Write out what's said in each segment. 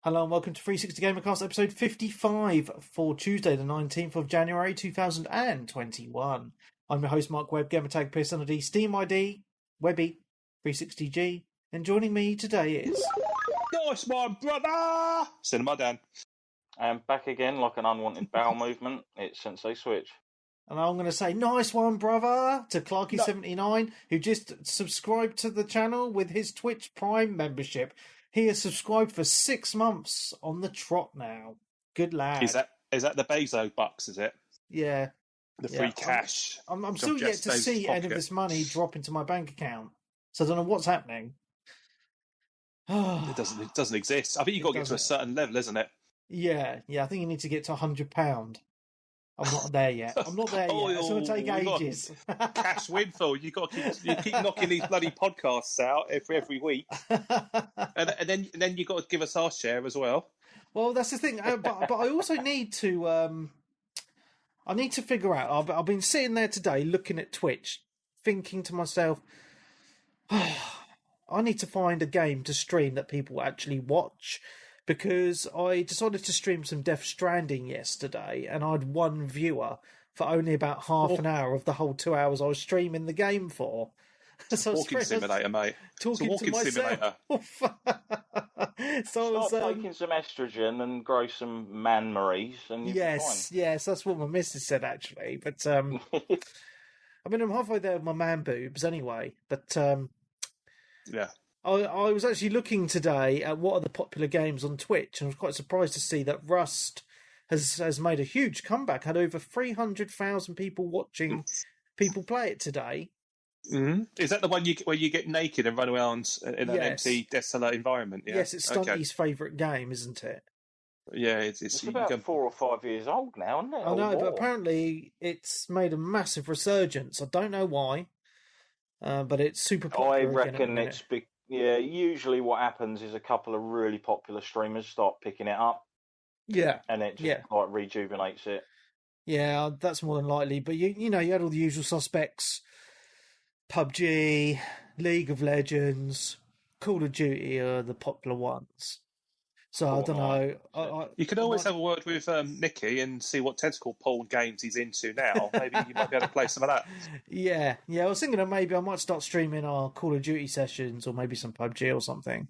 Hello and welcome to 360 Gamercast episode 55 for Tuesday the 19th of January 2021. I'm your host Mark Webb, Gamertag Personality, Steam ID, Webby, 360G, and joining me today is... Nice one, brother! Cinema Dan. And back again like an unwanted bowel movement, it's Sensei Switch. And I'm going to say, nice one, brother, to Clarky79, who just subscribed to the channel with his Twitch Prime membership. He has subscribed for 6 months on the trot now. Good lad. Is that the Bezo bucks, is it? Yeah. The free cash. I'm still yet to see any of this money drop into my bank account. So I don't know what's happening. It doesn't exist. I think you've got to get to a certain level, isn't it? Yeah. I think you need to get to £100. I'm not there yet. It's going to take ages. Cash windfall. You keep knocking these bloody podcasts out every week, and then you got to give us our share as well. Well, that's the thing. But I also need to. I need to figure out. I've been sitting there today looking at Twitch, thinking to myself, I need to find a game to stream that people actually watch. Because I decided to stream some Death Stranding yesterday, and I had one viewer for only about half an hour of the whole 2 hours I was streaming the game for. So walking simulator, mate. Talking to myself. So I was taking some estrogen and grow some man maries, and yes, that's what my missus said actually. But I mean, I'm halfway there with my man boobs anyway. But yeah. I was actually looking today at what are the popular games on Twitch, and I was quite surprised to see that Rust has made a huge comeback. Had over 300,000 people watching people play it today. Mm-hmm. Is that the one where you get naked and run around in an empty, desolate environment? Yeah? Yes, it's Stunty's favourite game, isn't it? Yeah, it's about 4 or 5 years old now, isn't it? I know, but apparently it's made a massive resurgence. I don't know why, but it's super popular. I reckon it's big. Yeah, usually what happens is a couple of really popular streamers start picking it up. Yeah. And it just like rejuvenates it. Yeah, that's more than likely. But you know, you had all the usual suspects. PUBG, League of Legends, Call of Duty are the popular ones. So I don't know. You could always have a word with Nicky and see what tentacle porn games he's into now. Maybe you might be able to play some of that. Yeah. I was thinking of maybe I might start streaming our Call of Duty sessions, or maybe some PUBG or something.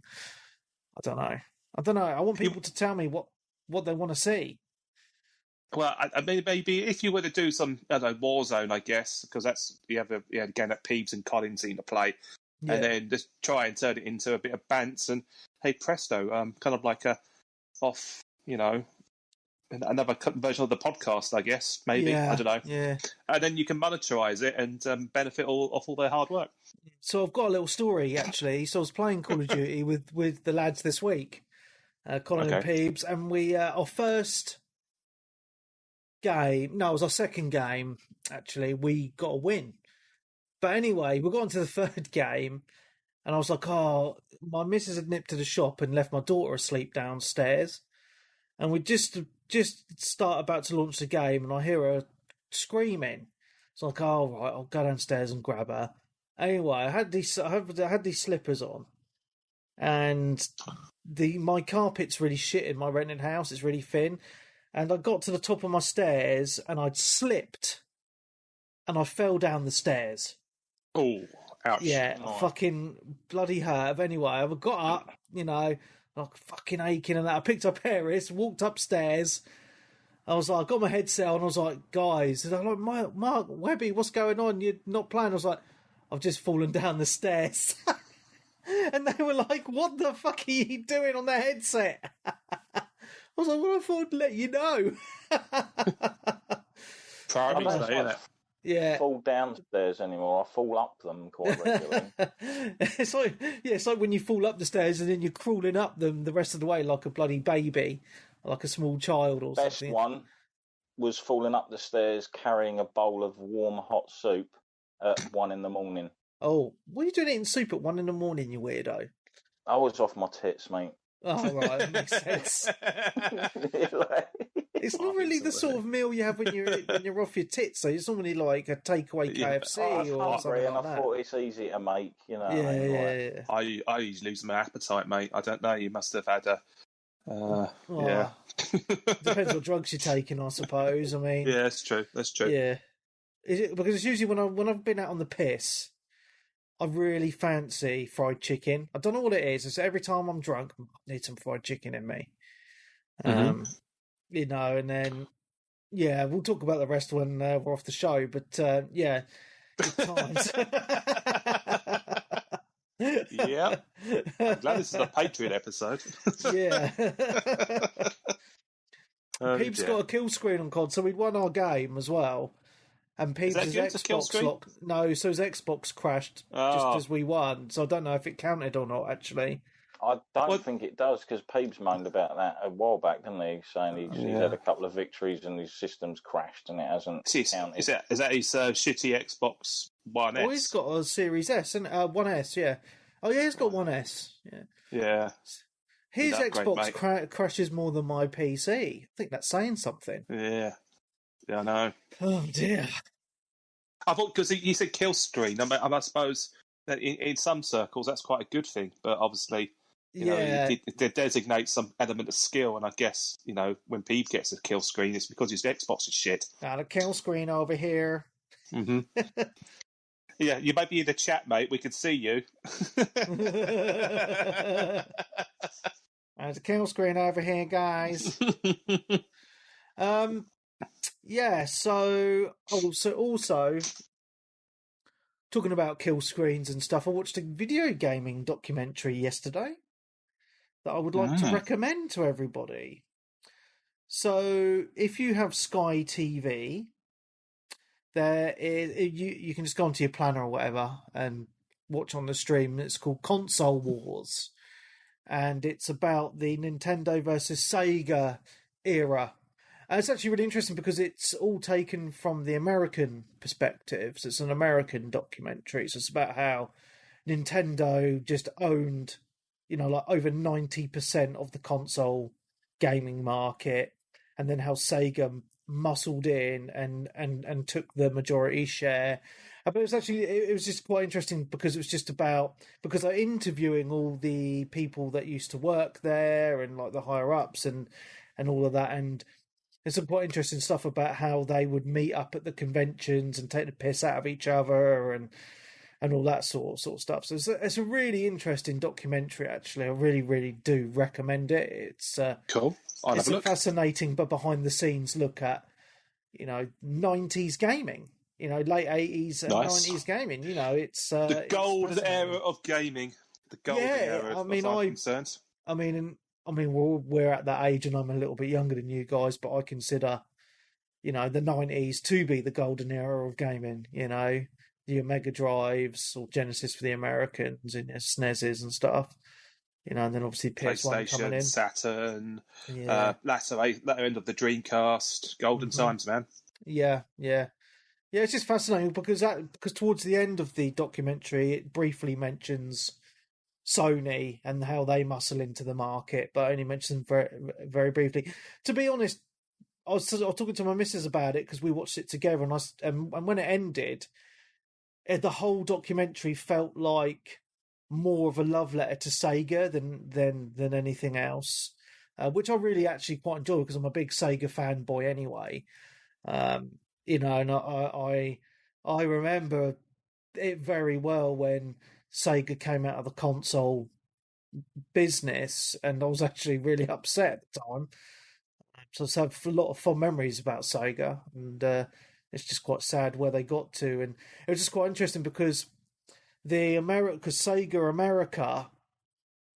I don't know. I want people to tell me what they want to see. Well, I mean, maybe if you were to do some, I don't know, Warzone, I guess, because that's you have a game that Peeves and Colin seem to play. Yeah. And then just try and turn it into a bit of bants, and hey presto, kind of like another version of the podcast, I guess. Maybe I don't know. Yeah, and then you can monetize it and benefit off all their hard work. So I've got a little story actually. So I was playing Call of Duty with the lads this week, Colin and Peeves, and we our first game. No, it was our second game. Actually, we got a win. But anyway, we got into the third game, and I was like, my missus had nipped to the shop and left my daughter asleep downstairs. And we just start about to launch the game, and I hear her screaming. So I'm like, right, I'll go downstairs and grab her. Anyway, I had these slippers on, and my carpet's really shit in my rented house. It's really thin. And I got to the top of my stairs, and I'd slipped, and I fell down the stairs. Oh, ouch. Yeah, fucking bloody hurt. Anyway, I got up, like fucking aching and that. I picked up Harris, walked upstairs. I was like, I got my headset on. I was like, guys, and I'm like, Mark, Webby, what's going on? You're not playing. I was like, I've just fallen down the stairs. And they were like, what the fuck are you doing on the headset? I was like, well, I thought I'd let you know. Priorities, though, isn't it? Yeah. Fall downstairs anymore. I fall up them quite regularly. It's like when you fall up the stairs and then you're crawling up them the rest of the way like a bloody baby, like a small child or something. Best one was falling up the stairs carrying a bowl of warm hot soup at 1 a.m. Oh, what are you doing eating soup at 1 a.m, you weirdo? I was off my tits, mate. Oh, right, that makes sense. It's not really the sort of meal you have when you're off your tits, though. It's normally like a takeaway KFC or something like that. I thought it's easy to make, Yeah. I usually lose my appetite, mate. I don't know. You must have had Yeah. Depends what drugs you're taking, I suppose. I mean, yeah, that's true. That's true. yeah. Because it's usually when I've been out on the piss, I really fancy fried chicken. I don't know what it is. It's every time I'm drunk, I need some fried chicken in me. You know, and then yeah, we'll talk about the rest when we're off the show. But yeah, good times. Yeah. I'm glad this is a Patreon episode. Yeah. Peeps got a kill screen on COD, so we'd won our game as well. And Peeps' Xbox lock. No, so his Xbox crashed just as we won. So I don't know if it counted or not, actually. I don't think it does, because Peeps moaned about that a while back, didn't he? Saying he's had a couple of victories and his system's crashed and it hasn't counted. Is that his shitty Xbox One S? Oh, he's got a Series S, and 1S, yeah. Oh, yeah, he's got 1S. Yeah. Yeah. His Xbox crashes more than my PC. I think that's saying something. Yeah. Yeah, I know. Oh, dear. I thought, because you said kill screen, I suppose that in some circles that's quite a good thing, but obviously, you know, it designates some element of skill, and I guess, you know, when Peep gets a kill screen, it's because his Xbox is shit. Got a kill screen over here. Mm-hmm. Yeah, you might be in the chat, mate. We could see you. There's a kill screen over here, guys. Yeah, so also talking about kill screens and stuff, I watched a video gaming documentary yesterday that I would like to recommend to everybody. So if you have Sky TV, there is you can just go onto your planner or whatever and watch on the stream. It's called Console Wars, and it's about the Nintendo versus Sega era. And it's actually really interesting because it's all taken from the American perspective. So it's an American documentary. So it's about how Nintendo just owned, you know, like over 90% of the console gaming market, and then how Sega muscled in and took the majority share. But it was just quite interesting because it was just about, because they're interviewing all the people that used to work there and like the higher ups and all of that, and there's some quite interesting stuff about how they would meet up at the conventions and take the piss out of each other and all that sort of stuff. So it's a really interesting documentary, actually. I really, really do recommend it. It's cool. It's a fascinating but behind the scenes look at, you know, 90s gaming, you know, late 80s and 90s gaming. You know, it's the golden era of gaming. The golden era, as far as I'm concerned. I mean, we're at that age, and I'm a little bit younger than you guys, but I consider, you know, the 90s to be the golden era of gaming. You know, your Mega Drives or Genesis for the Americans and your SNESes and stuff. You know, and then obviously PS1 coming in, Saturn, latter end of the Dreamcast, golden times, man. Yeah. It's just fascinating because towards the end of the documentary, it briefly mentions Sony and how they muscle into the market, but only mentioned very, very briefly. To be honest, I was talking to my missus about it because we watched it together, and when it ended, the whole documentary felt like more of a love letter to Sega than anything else, which I really actually quite enjoy because I'm a big Sega fanboy anyway. You know, and I remember it very well when Sega came out of the console business, and I was actually really upset at the time. So I have a lot of fond memories about Sega, and it's just quite sad where they got to. And it was just quite interesting because Sega America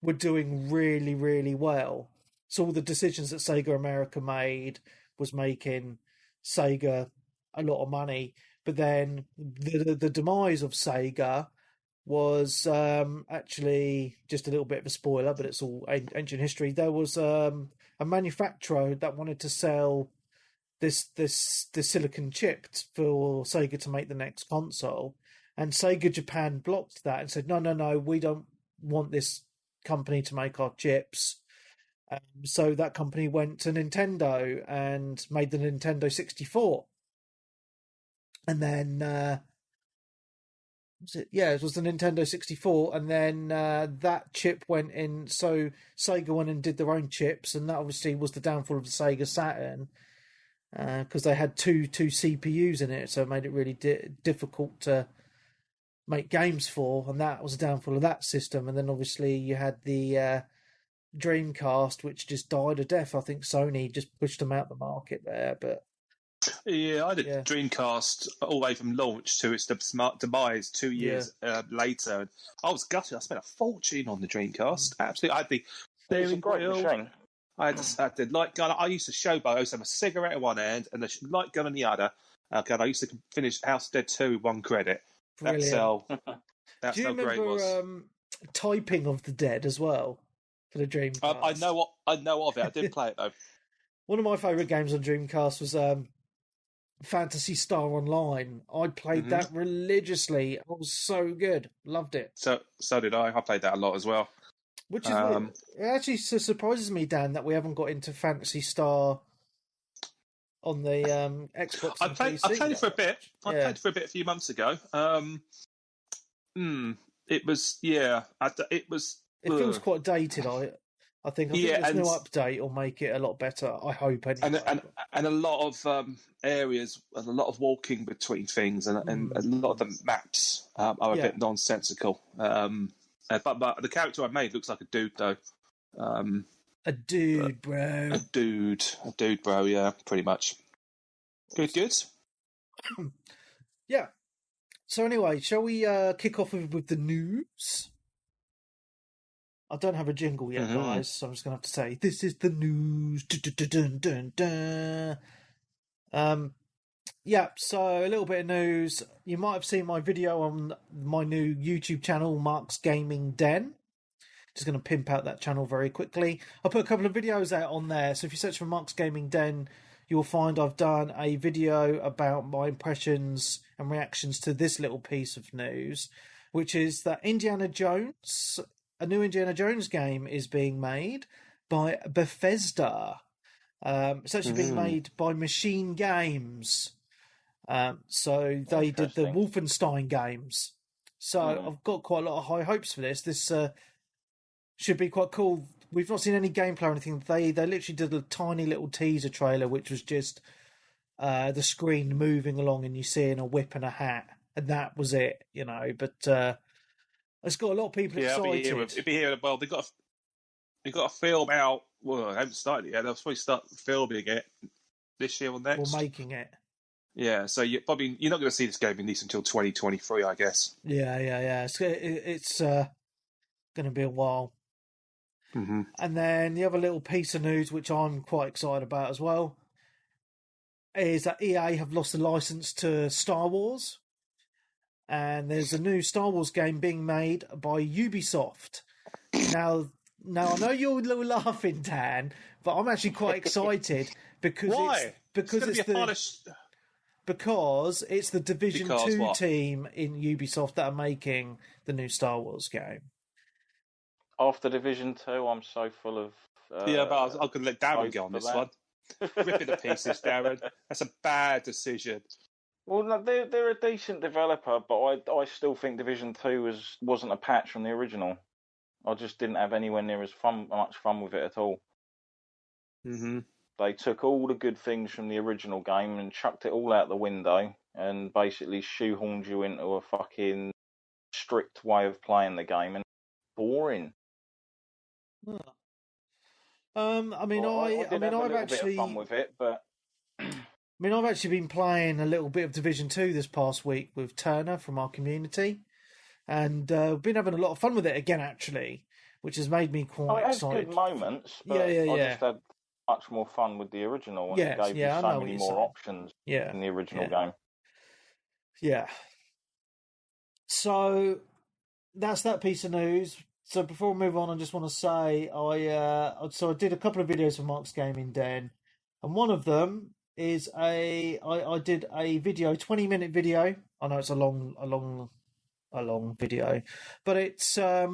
were doing really, really well. So all the decisions that Sega America made was making Sega a lot of money. But then the demise of Sega was actually, just a little bit of a spoiler, but it's all ancient history. There was a manufacturer that wanted to sell this silicon chip for Sega to make the next console, and Sega Japan blocked that and said, no, we don't want this company to make our chips. So that company went to Nintendo and made the Nintendo 64. And then was it? Yeah, it was the Nintendo 64, and then that chip went in. So Sega went and did their own chips, and that obviously was the downfall of the Sega Saturn because they had two CPUs in it, so it made it really difficult to make games for, and that was the downfall of that system. And then obviously you had the Dreamcast, which just died a death. I think Sony just pushed them out the market there, but. Yeah, I did Dreamcast all the way from launch to its demise 2 years later. And I was gutted. I spent a fortune on the Dreamcast. Absolutely. I had the steering wheel. I had the light gun. I used to showboat. I used to have a cigarette at one end and the light gun on the other. God, I used to finish House Dead 2 with one credit. Brilliant. That's Do you how great it was. remember Typing of the Dead as well for the Dreamcast? I know of it. I didn't play it though. One of my favourite games on Dreamcast was Phantasy Star Online. I played that religiously. It was so good. Loved it. So did I. I played that a lot as well. Which is it actually surprises me, Dan, that we haven't got into Phantasy Star on the Xbox. I played it for a bit. I played it for a bit a few months ago. It was It was. It feels quite dated. I think this new update will make it a lot better. I hope anyway. And a lot of areas, a lot of walking between things, and a lot of the maps are a bit nonsensical. But the character I made looks like a dude, though. A dude, bro. A dude, bro. Yeah, pretty much. Good. Yeah. So anyway, shall we kick off with the news? I don't have a jingle yet, guys, so I'm just going to have to say, this is the news. Dun, dun, dun, dun. So a little bit of news. You might have seen my video on my new YouTube channel, Mark's Gaming Den. Just going to pimp out that channel very quickly. I put a couple of videos out on there, so if you search for Mark's Gaming Den, you'll find I've done a video about my impressions and reactions to this little piece of news, which is that a new Indiana Jones game is being made by Bethesda. It's actually being made by Machine Games. So they did the Wolfenstein games. So I've got quite a lot of high hopes for this. This should be quite cool. We've not seen any gameplay or anything. They literally did a tiny little teaser trailer, which was just the screen moving along and you seeing a whip and a hat. And that was it, But it's got a lot of people excited. It'll be here. Well, they've got a film out. Well, I haven't started it yet. They'll probably start filming it this year or next. Or making it. Yeah, so you're not going to see this game at least until 2023, I guess. Yeah. It's going to be a while. Mm-hmm. And then the other little piece of news, which I'm quite excited about as well, is that EA have lost the license to Star Wars. And there's a new Star Wars game being made by Ubisoft. Now I know you're laughing, Dan, but I'm actually quite excited because because it's the Division 2 team in Ubisoft that are making the new Star Wars game. After Division 2, I'm so full of... but I was going to let Darren go on this one. Rip it to pieces, Darren. That's a bad decision. Well, no, they're a decent developer, but I still think Division 2 wasn't a patch from the original. I just didn't have anywhere near as much fun with it at all. Mm-hmm. They took all the good things from the original game and chucked it all out the window and basically shoehorned you into a fucking strict way of playing the game, and boring. I've actually fun with it, but I've actually been playing a little bit of Division 2 this past week with Turner from our community, and been having a lot of fun with it again, actually, which has made me quite excited. It has good moments, but I just had much more fun with the original, and it gave you so many more options in the original game. Yeah. So that's that piece of news. So before we move on, I just want to say I did a couple of videos for Mark's Gaming Den, and one of them is I did a video, 20-minute video. I know it's a long video, but it's a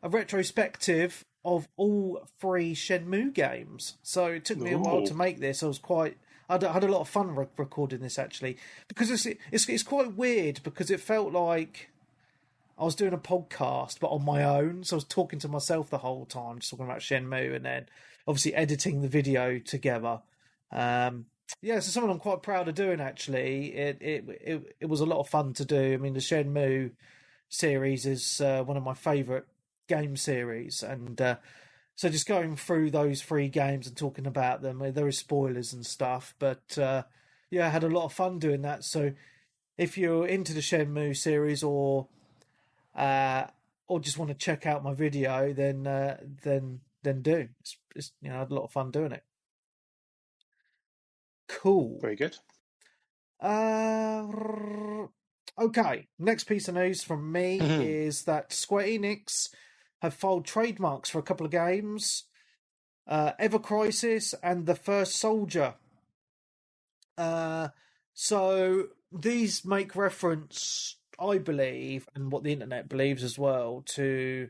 retrospective of all 3 Shenmue games. So it took me a while to make this. I I had a lot of fun recording this actually, because it's quite weird, because it felt like I was doing a podcast but on my own. So I was talking to myself the whole time, just talking about Shenmue, and then obviously editing the video together. So something I'm quite proud of doing actually. It was a lot of fun to do. I mean, the Shenmue series is one of my favourite game series, and so just going through those 3 games and talking about them, there is spoilers and stuff, but I had a lot of fun doing that. So if you're into the Shenmue series, or just want to check out my video, then do. It's I had a lot of fun doing it. Cool. Very good. Okay, next piece of news from me is that Square Enix have filed trademarks for a couple of games, Ever Crisis and The First Soldier. So these make reference, I believe, and what the internet believes as well, to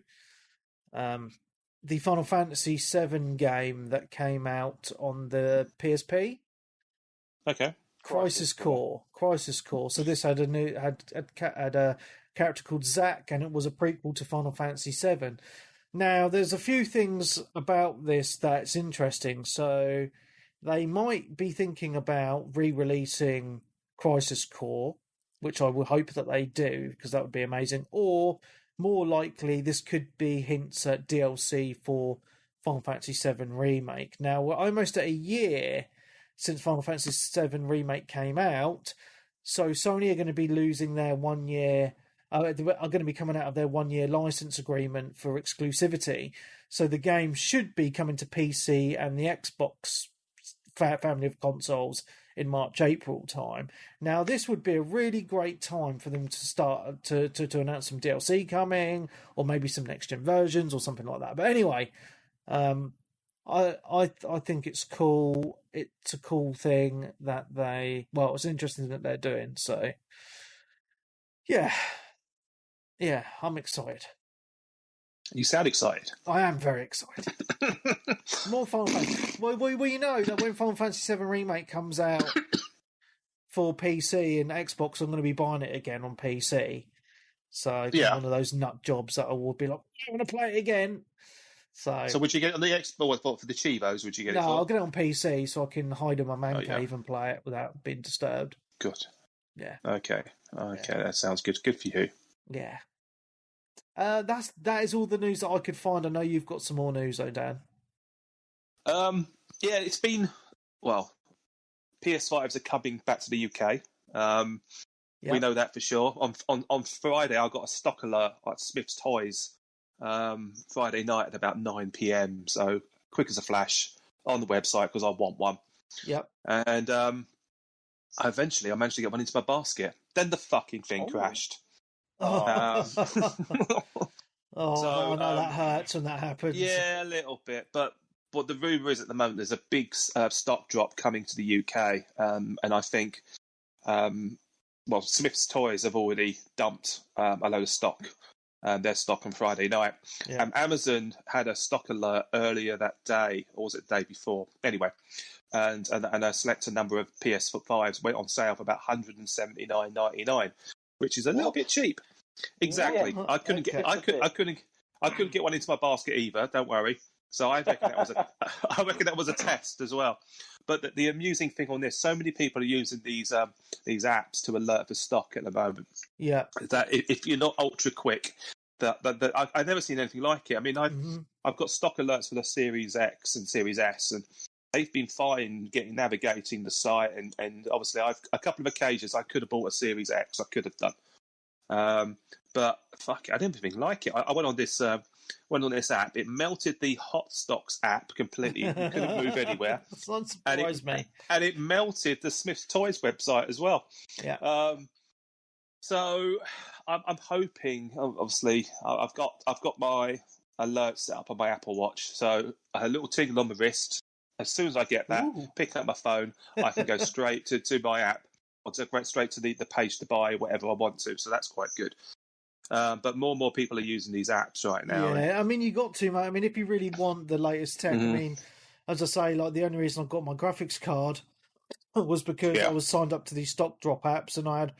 the Final Fantasy VII game that came out on the PSP. Okay. Crisis Core. So this had a character called Zack, and it was a prequel to Final Fantasy VII. Now, there's a few things about this that's interesting. So they might be thinking about re-releasing Crisis Core, which I would hope that they do, because that would be amazing. Or more likely, this could be hints at DLC for Final Fantasy VII Remake. Now, we're almost at a year since Final Fantasy VII Remake came out, so Sony are going to be losing their 1 year, are going to be coming out of their 1 year license agreement for exclusivity. So the game should be coming to PC and the Xbox family of consoles in March, April time. Now, this would be a really great time for them to start to announce some DLC coming, or maybe some next gen versions or something like that. But anyway, I think it's cool. It's a cool thing that it's interesting that they're doing. So, yeah, I'm excited. You sound excited. I am very excited. More Final Fantasy. Well, you know that when Final Fantasy VII Remake comes out for PC and Xbox, I'm going to be buying it again on PC. So I'm one of those nut jobs that I will be like, I want to play it again. So would you get it on the Xbox for the Chivos? Would you get it for? No, I'll get it on PC so I can hide in my man cave and play it without being disturbed. Good. Yeah. Okay, that sounds good. Good for you. Yeah. That is all the news that I could find. I know you've got some more news, though, Dan. It's been PS5s are coming back to the UK. We know that for sure. On Friday, I got a stock alert at Smith's Toys. Friday night at about 9 p.m. So quick as a flash on the website because I want one. Yep. And I managed to get one into my basket. Then the fucking thing crashed. Oh, so, no, that hurts when that happens. Yeah, a little bit. But the rumour is at the moment there's a big stock drop coming to the UK. And I think, Smith's Toys have already dumped a load of stock. Their stock on Friday night. Yeah. Amazon had a stock alert earlier that day, or was it the day before? Anyway, and a selected number of PS5s went on sale for about $179.99, which is a little bit cheap. Exactly. Yeah. I couldn't get one into my basket either. Don't worry. So I reckon that was a test as well. But the amusing thing on this, so many people are using these apps to alert for stock at the moment. Yeah. That if you're not ultra quick, I've never seen anything like it. I mean, I've got stock alerts for the Series X and Series S, and they've been fine navigating the site. And obviously, a couple of occasions I could have bought a Series X. I could have done. But fuck it, I didn't think like it. I went on this app. It melted the Hot Stocks app completely. You couldn't move anywhere. That surprised me. And it melted the Smith's Toys website as well. Yeah. So I'm hoping. Obviously, I've got my alert set up on my Apple Watch. So a little tingle on the wrist. As soon as I get that, pick up my phone, I can go straight to my app, or straight to the page to buy whatever I want to. So that's quite good. But more and more people are using these apps right now. Yeah, I mean, you got to, mate. I mean, if you really want the latest tech, I mean, as I say, like the only reason I've got my graphics card was because I was signed up to these stock drop apps, and I had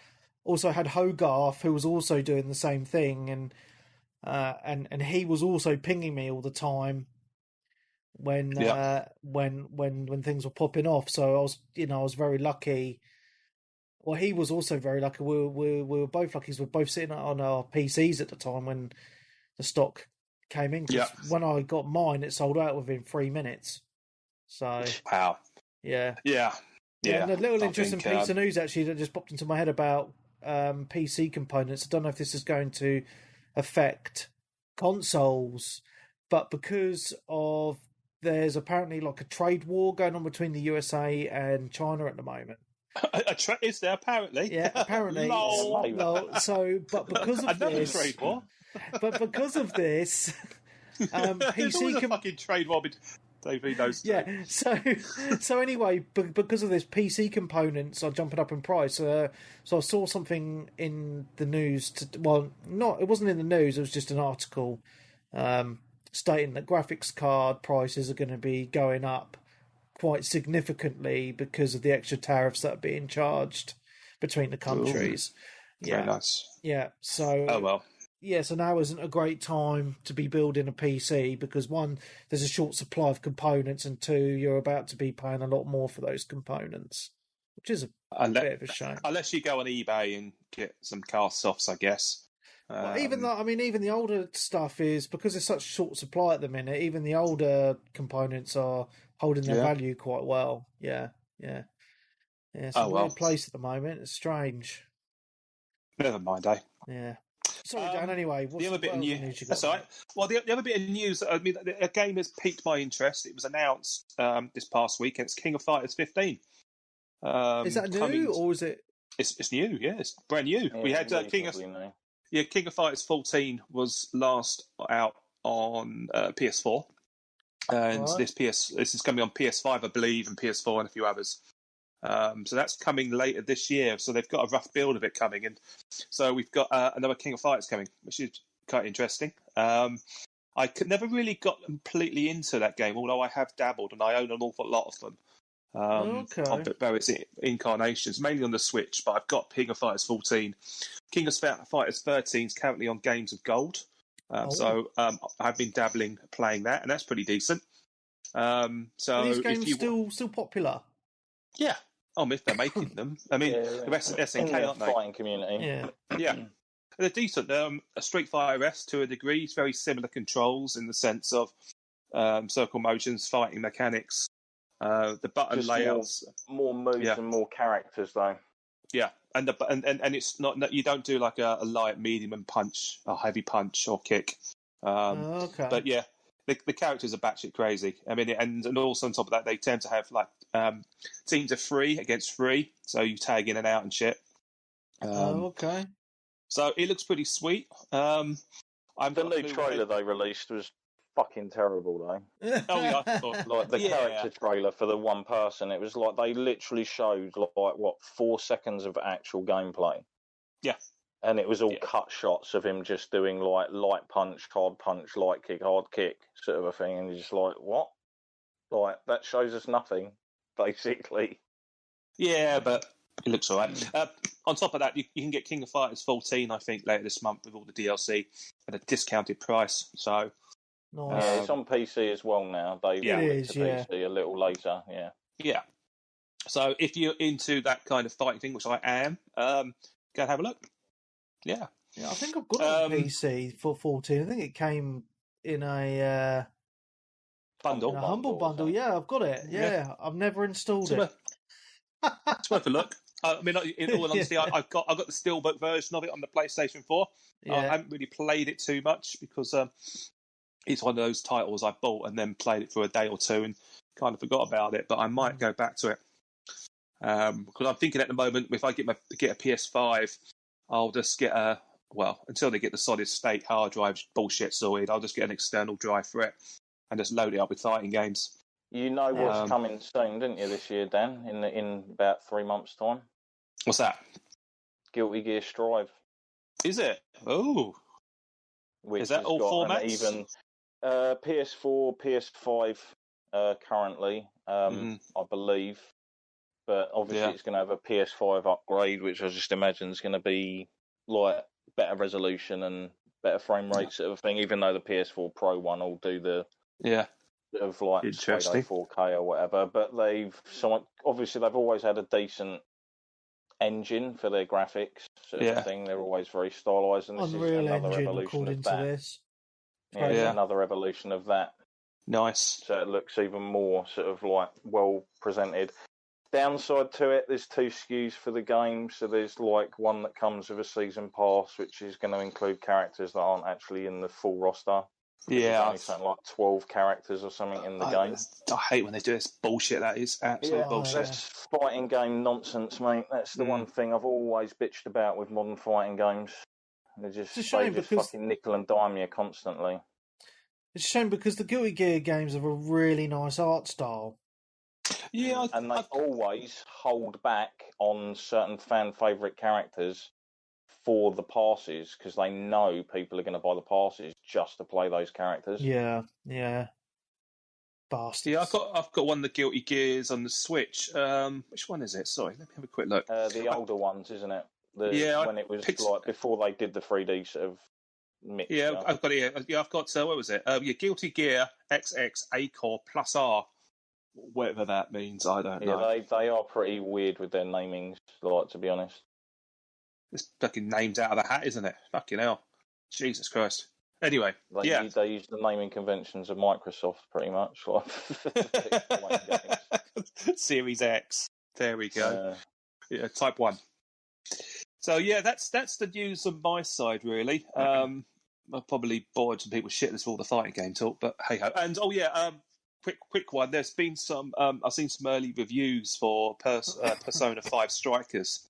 also had Hogarth, who was also doing the same thing, and he was also pinging me all the time when when things were popping off. So I was very lucky. Well, he was also very lucky. We were both lucky. We were both sitting on our PCs at the time when the stock came in. Because when I got mine, it sold out within 3 minutes. So wow, yeah. And a little interesting piece of news actually that just popped into my head about PC components. I don't know if this is going to affect consoles, but because of there's apparently like a trade war going on between the USA and China at the moment. Is there apparently? Yeah, apparently. No. So, but because of another this, trade war. But because of this, There's always a fucking trade war. David knows. Yeah. So anyway, because of this, PC components are jumping up in price. So I saw something in the news. It wasn't in the news. It was just an article stating that graphics card prices are going to be going up quite significantly because of the extra tariffs that are being charged between the countries. Ooh, very nice. Yeah. So. Oh well. Yeah, so now isn't a great time to be building a PC because one, there's a short supply of components, and two, you're about to be paying a lot more for those components, which is a bit of a shame. Unless you go on eBay and get some cast offs, I guess. Well, even the older stuff is because there's such short supply at the minute. Even the older components are holding their value quite well. Yeah. It's a weird place at the moment. It's strange. Never mind, eh? Yeah. Sorry, Dan. Anyway, the other bit of news. That's all right. Well, the other bit of news. I mean, a game has piqued my interest. It was announced this past week. It's King of Fighters 15. Is that new or is it? It's new. Yeah, it's brand new. Yeah, we had King of Fighters 14 was last out on PS4, and this is coming on PS5, I believe, and PS4 and a few others. So that's coming later this year. So they've got a rough build of it coming, and so we've got another King of Fighters coming, which is quite interesting. I never really got completely into that game, although I have dabbled and I own an awful lot of them. Of various incarnations, mainly on the Switch. But I've got King of Fighters 14. King of Fighters 13 is currently on Games of Gold. So I've been dabbling playing that, and that's pretty decent. So are these games still popular? Yeah. If they're making them. I mean, the rest of SNK, aren't they? Fighting community. Yeah. They're decent. A Street Fighter S to a degree. It's very similar controls in the sense of circle motions, fighting mechanics, the button just layouts. More moves and more characters, though. Yeah, and it's not you don't do like a light, medium, and punch, or heavy punch or kick. But yeah. The characters are batshit crazy. I mean, and also on top of that, they tend to have like teams of 3 against 3, so you tag in and out and shit. So it looks pretty sweet. The new trailer they released was fucking terrible, though. Like the character trailer for the one person, it was like they literally showed like 4 seconds of actual gameplay. Yeah. And it was all cut shots of him just doing like light punch, light kick, hard kick sort of a thing. And you're just like, what? Like, that shows us nothing, basically. Yeah, but it looks all right. On top of that, you can get King of Fighters 14, I think, later this month with all the DLC at a discounted price. So, nice. It's on PC as well now. They it is, PC a little later, Yeah. So if you're into that kind of fighting thing, which I am, go and have a look. Yeah, I think I've got it on PC for 14. I think it came in a bundle, a humble bundle. Yeah, I've got it. Yeah. I've never installed it. It's worth a look. I mean, in all honesty, I've got the steelbook version of it on the PlayStation 4. I haven't really played it too much because it's one of those titles I bought and then played it for a day or two and kind of forgot about it. But I might go back to it because I'm thinking at the moment, if I get a PS5. I'll just get until they get the solid state hard drive bullshit sorted, I'll just get an external drive for it and just load it up with fighting games. You know what's coming soon, didn't you, this year, Dan? In about 3 months' time. What's that? Guilty Gear Strive. Is it? Oh. Is that all formats? Even PS4, PS5 currently, I believe. but obviously it's going to have a PS5 upgrade, which I just imagine is going to be like better resolution and better frame rate sort of thing. Even though the PS4 Pro one will do the of like Pseudo 4K or whatever, but obviously they've always had a decent engine for their graphics sort of thing. They're always very stylized, and this Unreal is another engine, evolution of that. This. Another evolution of that. Nice. So it looks even more sort of like well presented. Downside to it, there's 2 SKUs for the game. So there's like one that comes with a season pass, which is going to include characters that aren't actually in the full roster. There's only something like 12 characters or something in the game. I hate when they do this bullshit. That is absolute bullshit. That's fighting game nonsense, mate. That's the one thing I've always bitched about with modern fighting games. They just fucking nickel and dime you constantly. It's a shame because the Guilty Gear games have a really nice art style. Yeah, and they always hold back on certain fan favourite characters for the passes because they know people are going to buy the passes just to play those characters. Yeah. Bastards. Yeah, I've got one of the Guilty Gears on the Switch. Which one is it? Sorry, let me have a quick look. The older ones, isn't it? When it was like before they did the 3D sort of mix. Yeah, I've got it here. Yeah, I've got what was it? Guilty Gear XX A-Core Plus R. Whatever that means, I don't know. Yeah, they are pretty weird with their namings, like, to be honest. It's fucking names out of the hat, isn't it? Fucking hell. Jesus Christ. Anyway, they use the naming conventions of Microsoft, pretty much. Series X. There we go. Yeah, Type 1. So, yeah, that's the news on my side, really. I've probably bored some people shitless with all the fighting game talk, but hey-ho. And, quick one. There's been some. I've seen some early reviews for Persona 5 Strikers.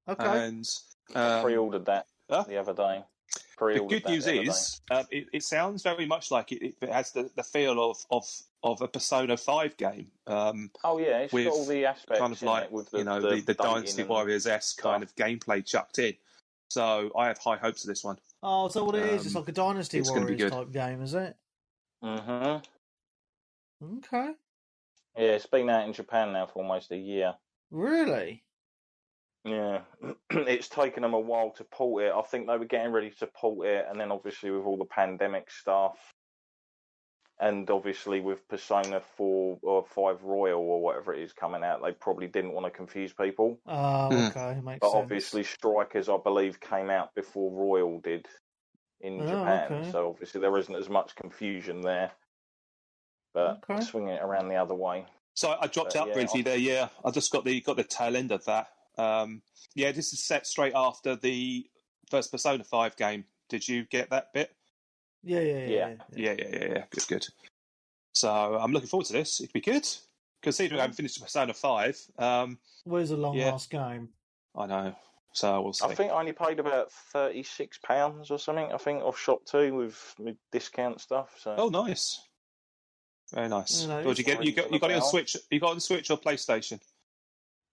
Okay. And pre-ordered that the other day. The good news is, it sounds very much like it has the feel of a Persona 5 game. It's got all the aspects kind of like with the Dynasty Warriors-esque kind of gameplay chucked in. So I have high hopes of this one. Oh, so what it is? It's like a Dynasty Warriors type game, is it? Mm-hmm. Okay. Yeah, it's been out in Japan now for almost a year. Really? Yeah. It's taken them a while to port it. I think they were getting ready to port it, and then obviously with all the pandemic stuff, and obviously with Persona 4 or 5 Royal or whatever it is coming out, they probably didn't want to confuse people. Oh, okay. Makes but sense. obviously Strikers, I believe, came out before Royal did in Japan. Okay. So obviously there isn't as much confusion there. But swinging it around the other way. So I dropped out briefly there. Yeah, I just got the tail end of that. This is set straight after the first Persona 5 game. Did you get that bit? Yeah. Good. So I'm looking forward to this. It'd be good. Considering I haven't finished Persona 5. Where's a long last game? I know. So we'll see. I think I only paid about £36 or something. I think off Shop 2 with discount stuff. So. Oh, nice. Very nice. Did you get? You got it on Switch? You got it on Switch or PlayStation?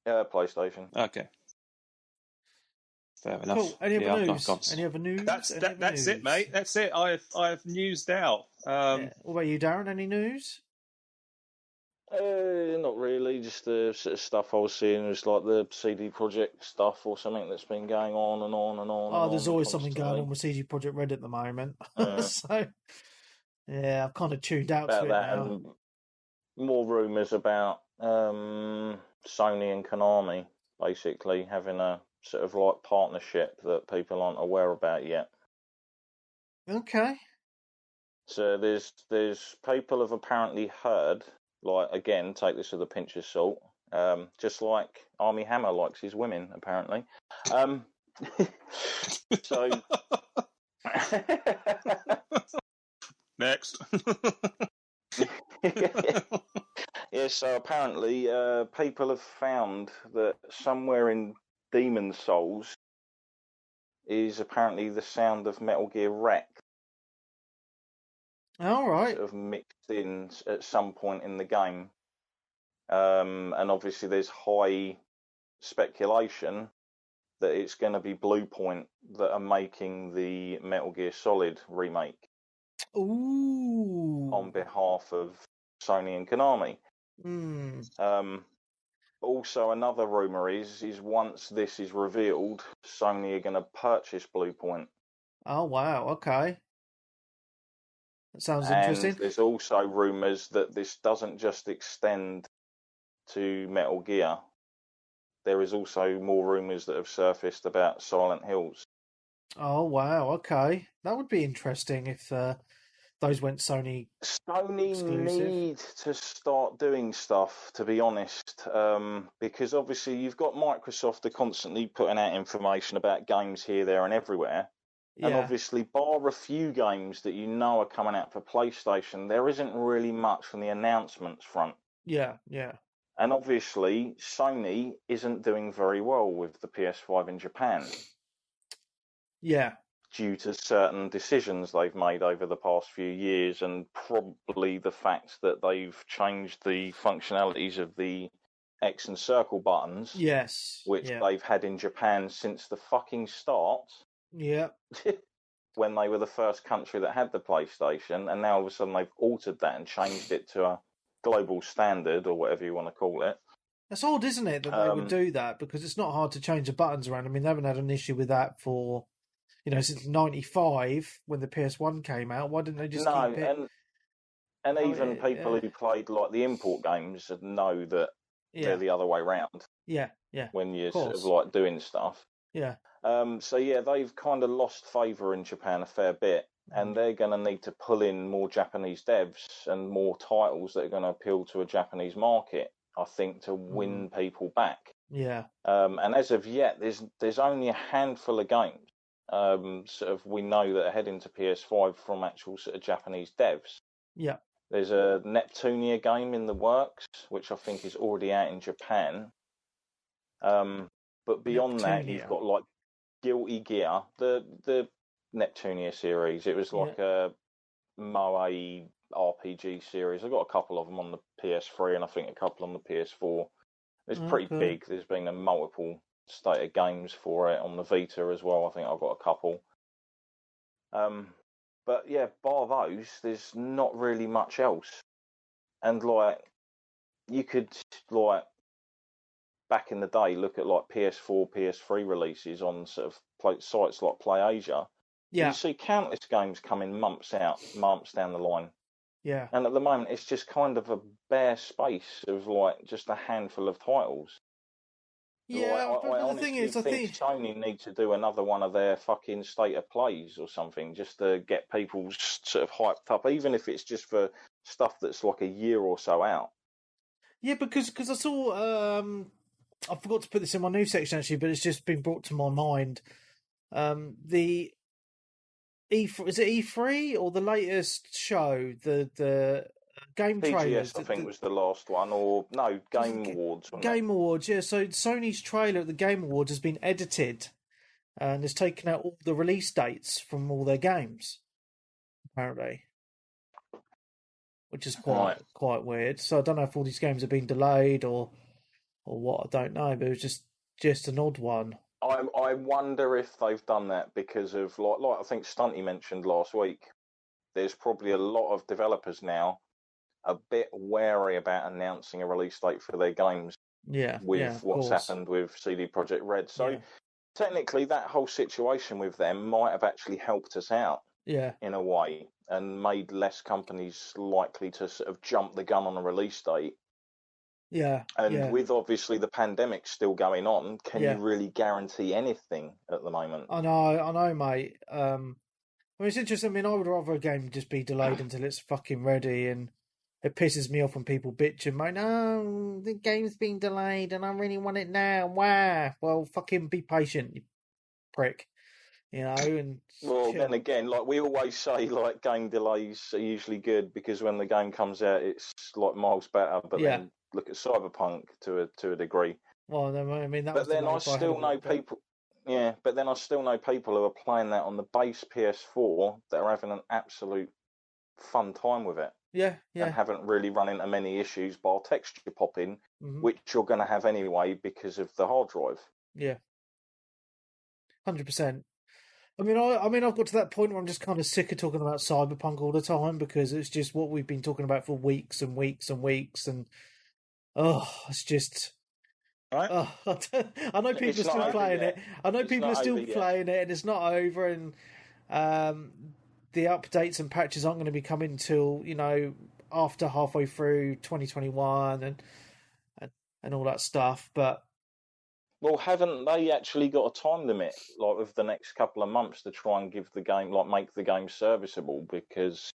PlayStation. Okay. Fair enough. Cool. Any other news? Any other news? That's it, mate. That's it. I've newsed out. What about you, Darren? Any news? Not really. Just the sort of stuff I was seeing was like the CD Projekt stuff or something that's been going on and on and on. Oh, there's always something going on with CD Projekt Red at the moment. So. Yeah, I've kind of tuned out to it now. And more rumours about Sony and Konami basically having a sort of like partnership that people aren't aware about yet. Okay. So there's people have apparently heard, like, again, take this with a pinch of salt, just like Armie Hammer likes his women, apparently. So... Next. So apparently people have found that somewhere in Demon Souls is apparently the sound of Metal Gear Wreck. All right. Sort of mixed in at some point in the game. And obviously there's high speculation that it's going to be Bluepoint that are making the Metal Gear Solid remake. Ooh. On behalf of Sony and Konami. Also, another rumour is once this is revealed, Sony are going to purchase Bluepoint. Oh, wow. Okay. That sounds and interesting. There's also rumours that this doesn't just extend to Metal Gear. There is also more rumours that have surfaced about Silent Hills. Oh, wow. Okay. That would be interesting if those went Sony exclusive. Need to start doing stuff, to be honest, because obviously you've got Microsoft, they're constantly putting out information about games here, there and everywhere. Yeah. And obviously, bar a few games that you know are coming out for PlayStation, there isn't really much from the announcements front. Yeah, yeah. And obviously, Sony isn't doing very well with the PS5 in Japan. Yeah. Due to certain decisions they've made over the past few years, and probably the fact that they've changed the functionalities of the X and circle buttons. Yes. Which they've had in Japan since the fucking start. Yeah. When they were the first country that had the PlayStation, and now all of a sudden they've altered that and changed it to a global standard, or whatever you want to call it. That's odd, isn't it, that they would do that, because it's not hard to change the buttons around. I mean, they haven't had an issue with that for, since 95 when the PS1 came out. Why didn't they just keep it? And even people who played like the import games know that they're the other way round. Yeah, yeah. When you're sort of like doing stuff. Yeah. So they've kind of lost favour in Japan a fair bit, and they're going to need to pull in more Japanese devs and more titles that are going to appeal to a Japanese market, I think, to win people back. Yeah. And as of yet, there's only a handful of games we know that are heading to PS5 from actual sort of Japanese devs. Yeah. There's a Neptunia game in the works, which I think is already out in Japan. But beyond that, you've got like Guilty Gear, the Neptunia series. It was like a Moe RPG series. I've got a couple of them on the PS3 and I think a couple on the PS4. It's pretty big. There's been a multiple state of games for it on the Vita as well. I think I've got a couple. But yeah, bar those, there's not really much else. And like, you could like, back in the day, look at like PS4, PS3 releases on sort of sites like PlayAsia. Yeah. You see countless games coming months down the line. Yeah. And at the moment, it's just kind of a bare space of like just a handful of titles. Yeah, I honestly think Sony need to do another one of their fucking state of plays or something, just to get people sort of hyped up, even if it's just for stuff that's like a year or so out. Yeah, because I saw, I forgot to put this in my news section actually, but it's just been brought to my mind. The E3, is it E3 or the latest show? The game trailers. I think was the last one, or no, Game Awards. Game Awards, yeah. So Sony's trailer at the Game Awards has been edited and has taken out all the release dates from all their games, apparently, which is quite weird. So I don't know if all these games have been delayed or what. I don't know, but it was just an odd one. I wonder if they've done that because of like I think Stunty mentioned last week. There's probably a lot of developers now a bit wary about announcing a release date for their games. Yeah, with what's happened with CD Projekt Red. So technically, that whole situation with them might have actually helped us out. Yeah, in a way, and made less companies likely to sort of jump the gun on a release date. Yeah. And with obviously the pandemic still going on, can you really guarantee anything at the moment? I know, mate. I mean, it's interesting. I mean, I would rather a game just be delayed until it's fucking ready, and it pisses me off when people bitch and moan, "No, the game's been delayed, and I really want it now." Wow. Well, fucking be patient, you prick. And then again, like we always say, like game delays are usually good because when the game comes out, it's like miles better. But then look at Cyberpunk to a degree. Well, I mean, that. But then I still know people. Yeah, but then I still know people who are playing that on the base PS4 that are having an absolute fun time with it. Yeah. And haven't really run into many issues bar texture popping, which you're going to have anyway because of the hard drive. Yeah. 100%. I mean, I've got to that point where I'm just kind of sick of talking about Cyberpunk all the time because it's just what we've been talking about for weeks and weeks and weeks, and it's just Right? I know people are still playing it. I know people are still playing it, and it's not over. And the updates and patches aren't going to be coming till after halfway through 2021 and all that stuff. But well, haven't they actually got a time limit, like with the next couple of months, to try and give the game, like make the game serviceable? Because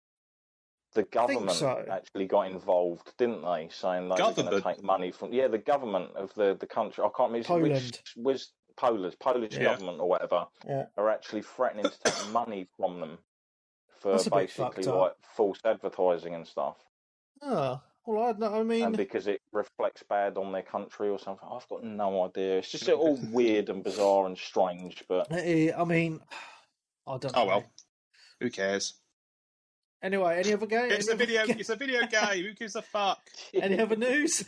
the government actually got involved, didn't they? Saying they were going to take money from the government of the country. I can't remember Poland. Was Polish government or whatever are actually threatening to take money from them for basically like false advertising and stuff. Oh, well, I mean, and because it reflects bad on their country or something. I've got no idea. It's just all weird and bizarre and strange. But I mean, I don't know. Oh well, who cares? Anyway, any other game? It's a video game. Who gives a fuck? Any other news?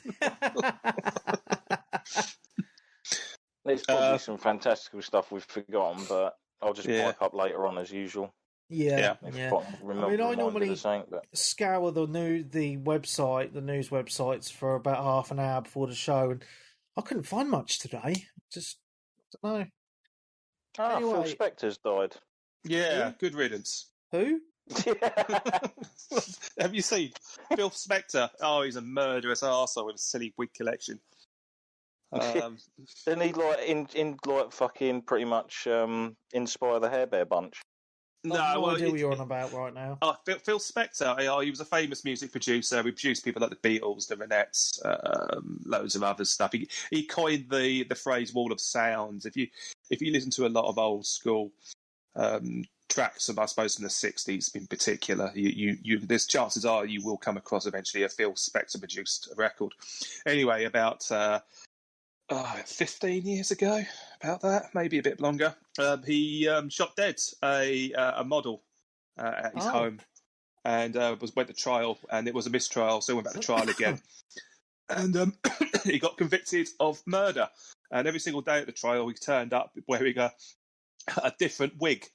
There's probably some fantastical stuff we've forgotten, but I'll just pipe up later on as usual. Yeah. I normally scour the news websites for about half an hour before the show, and I couldn't find much today. Just I don't know. Anyway. Phil Spector's died. Yeah, who? Good riddance. Who? Have you seen Phil Spector? Oh, he's a murderous arsehole with a silly wig collection. Didn't he fucking pretty much inspire the Hair Bear Bunch? No, idea what you're on about right now. Phil Spector, he was a famous music producer. He produced people like the Beatles, the Ronettes, loads of other stuff. He coined the phrase "wall of sounds." If you listen to a lot of old school tracks, I suppose from the '60s in particular, there's chances are you will come across eventually a Phil Spector produced record. Anyway, about 15 years ago, about that, maybe a bit longer, he shot dead a model at his home, and went to trial, and it was a mistrial, so he went back to trial again. And he got convicted of murder, and every single day at the trial he turned up wearing a different wig.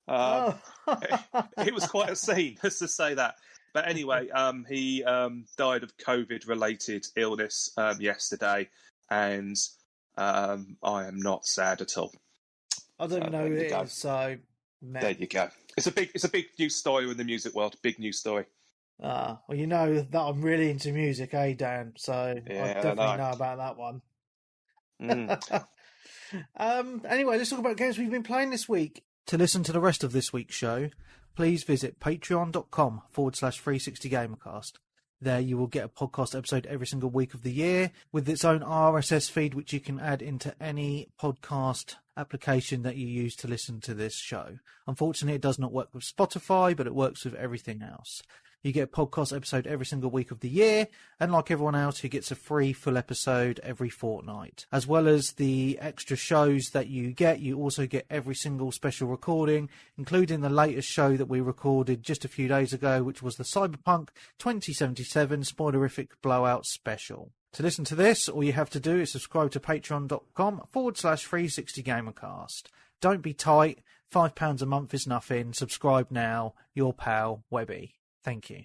It was quite a scene, let's just say that. But anyway, he died of COVID-related illness yesterday, and I am not sad at all. I don't know who it is, so there you go. It's a big news story in the music world. Big news story. Well, you know that I'm really into music, Dan? So I definitely know about that one. Anyway, let's talk about games we've been playing this week. To listen to the rest of this week's show, please visit patreon.com/360gamercast. There you will get a podcast episode every single week of the year with its own RSS feed, which you can add into any podcast application that you use to listen to this show. Unfortunately, it does not work with Spotify, but it works with everything else. You get a podcast episode every single week of the year, and like everyone else who gets a free full episode every fortnight. As well as the extra shows that you also get every single special recording, including the latest show that we recorded just a few days ago, which was the Cyberpunk 2077 Spoilerific Blowout Special. To listen to this, all you have to do is subscribe to patreon.com/360gamercast. Don't be tight. £5 a month is nothing. Subscribe now. Your pal, Webby. Thank you.